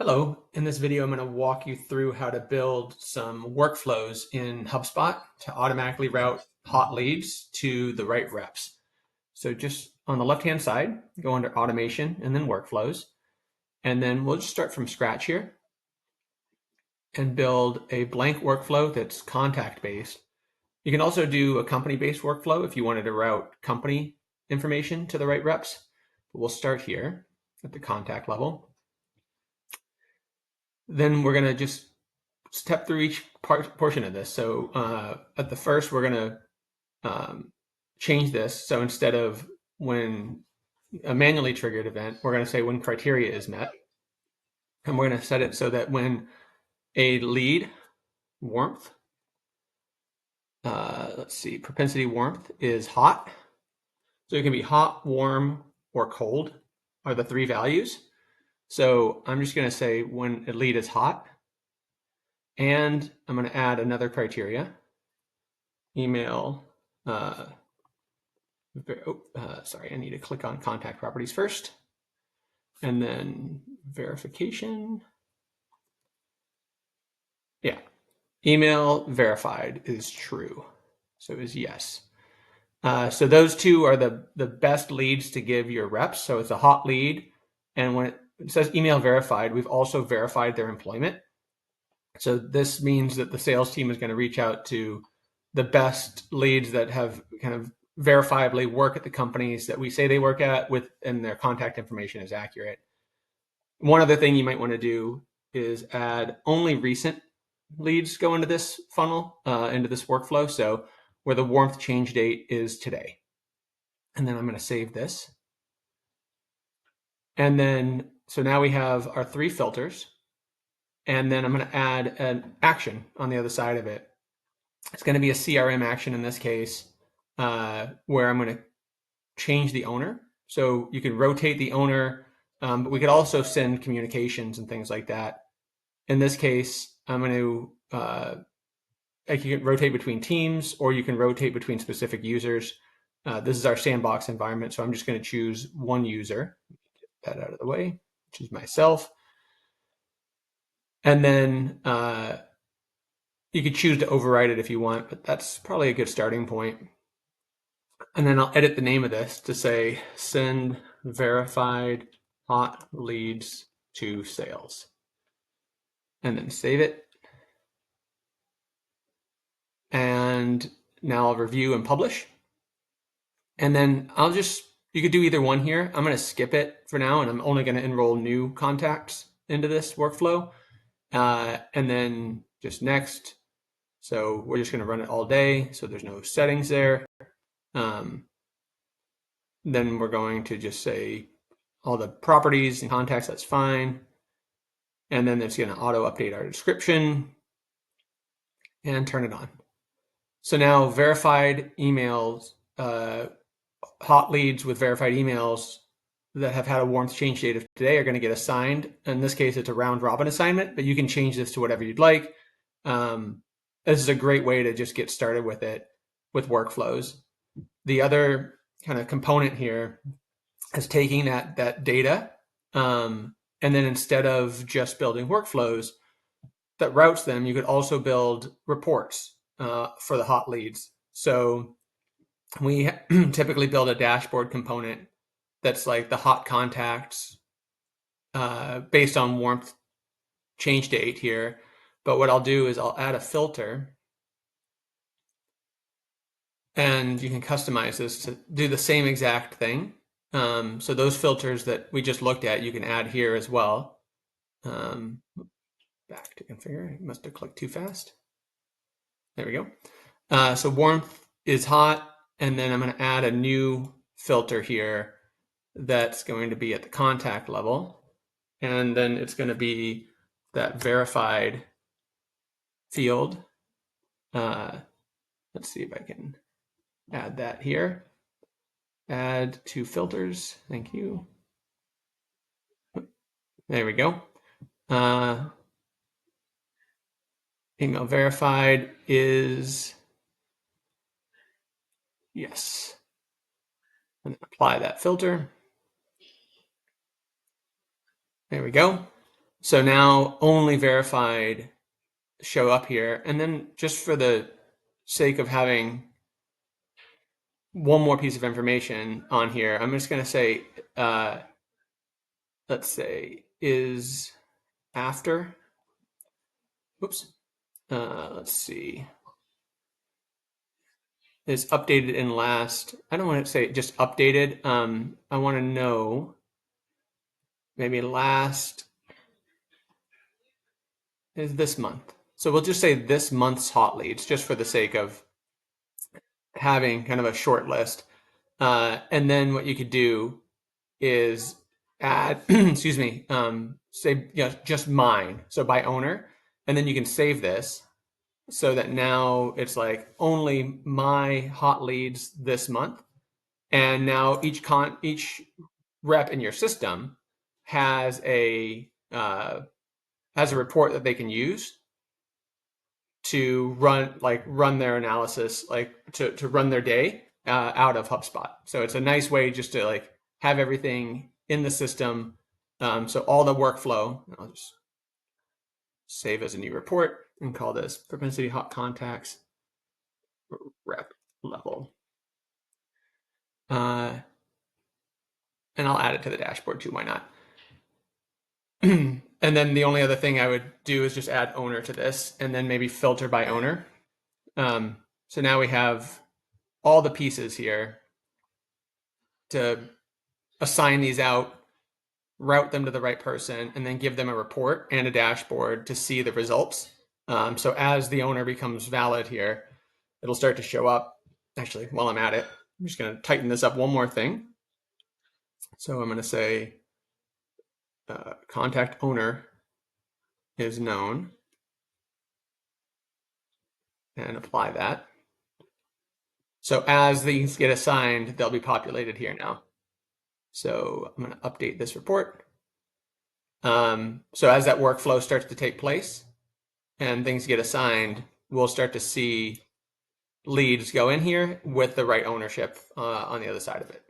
Hello, in this video I'm going to walk you through how to build some workflows in HubSpot to automatically route hot leads to the right reps. So just on the left-hand side, go under automation and then workflows. And then we'll just start from scratch here and build a blank workflow that's contact-based. You can also do a company-based workflow if you wanted to route company information to the right reps. But we'll start here at the contact level. Then we're going to just step through each portion of this. So at the first, we're going to change this. So instead of when a manually triggered event, we're going to say when criteria is met. And we're going to set it so that when a lead warmth, let's see, propensity warmth is hot. So it can be hot, warm, or cold are the three values. So I'm just going to say when a lead is hot. And I'm going to add another criteria, email. Sorry, I need to click on contact properties first. And then verification. Yeah, email verified is true. So is yes. So those two are the best leads to give your reps. So it's a hot lead. And when it says email verified, we've also verified their employment. So this means that the sales team is going to reach out to the best leads that have kind of verifiably work at the companies that we say they work at with, and their contact information is accurate. One other thing you might want to do is add only recent leads go into this funnel, into this workflow. So where the warmth change date is today. And then I'm going to save this. And then, so now we have our three filters. And then I'm going to add an action on the other side of it. It's going to be a CRM action in this case, where I'm going to change the owner. So you can rotate the owner, but we could also send communications and things like that. In this case, I'm going to, you can rotate between teams, or you can rotate between specific users. This is our sandbox environment, so I'm just going to choose one user. Get that out of the way, which is myself. And then you could choose to override it if you want, but that's probably a good starting point. And then I'll edit the name of this to say send verified hot leads to sales. And then save it. And now I'll review and publish. And then you could do either one here. I'm going to skip it for now, and I'm only going to enroll new contacts into this workflow. And then just next. So we're just going to run it all day. So there's no settings there. Then we're going to just say all the properties and contacts, that's fine. And then it's going to auto update our description and turn it on. So now verified emails, hot leads with verified emails that have had a warmth change date of today are going to get assigned. In this case, it's a round robin assignment, but you can change this to whatever you'd like. This is a great way to just get started with it with workflows. The other kind of component here is taking that data, and then instead of just building workflows that routes them, you could also build reports for the hot leads. So we typically build a dashboard component that's like the hot contacts based on warmth change date here. But what I'll do is I'll add a filter, and you can customize this to do the same exact thing. So those filters that we just looked at, you can add here as well. Back to configure. I must have clicked too fast. There we go. So warmth is hot, and then I'm going to add a new filter here that's going to be at the contact level, and then it's going to be that verified field. Let's see if I can add that here. Add to filters. Thank you. There we go. Email verified is yes. And apply that filter. There we go. So now only verified show up here. And then just for the sake of having one more piece of information on here, I'm just going to say, let's say is after, oops, let's see, is updated in last. I don't want to say just updated. I want to know maybe last is this month. So we'll just say this month's hot leads just for the sake of having kind of a short list. And then what you could do is add, excuse me, say just mine. So by owner, and then you can save this so that now it's like only my hot leads this month. And now each rep in your system has a report that they can use to run their analysis, like to run their day out of HubSpot. So it's a nice way just to like have everything in the system. So all the workflow, I'll just save as a new report and call this Propensity Hot Contacts Rep Level. And I'll add it to the dashboard too, why not? And then the only other thing I would do is just add owner to this and then maybe filter by owner. So now we have all the pieces here to assign these out, route them to the right person, and then give them a report and a dashboard to see the results. So as the owner becomes valid here, it'll start to show up. Actually, while I'm at it, I'm just going to tighten this up one more thing. So I'm going to say contact owner is known and apply that. So as these get assigned, they'll be populated here now. So I'm going to update this report. So as that workflow starts to take place and things get assigned, we'll start to see leads go in here with the right ownership on the other side of it.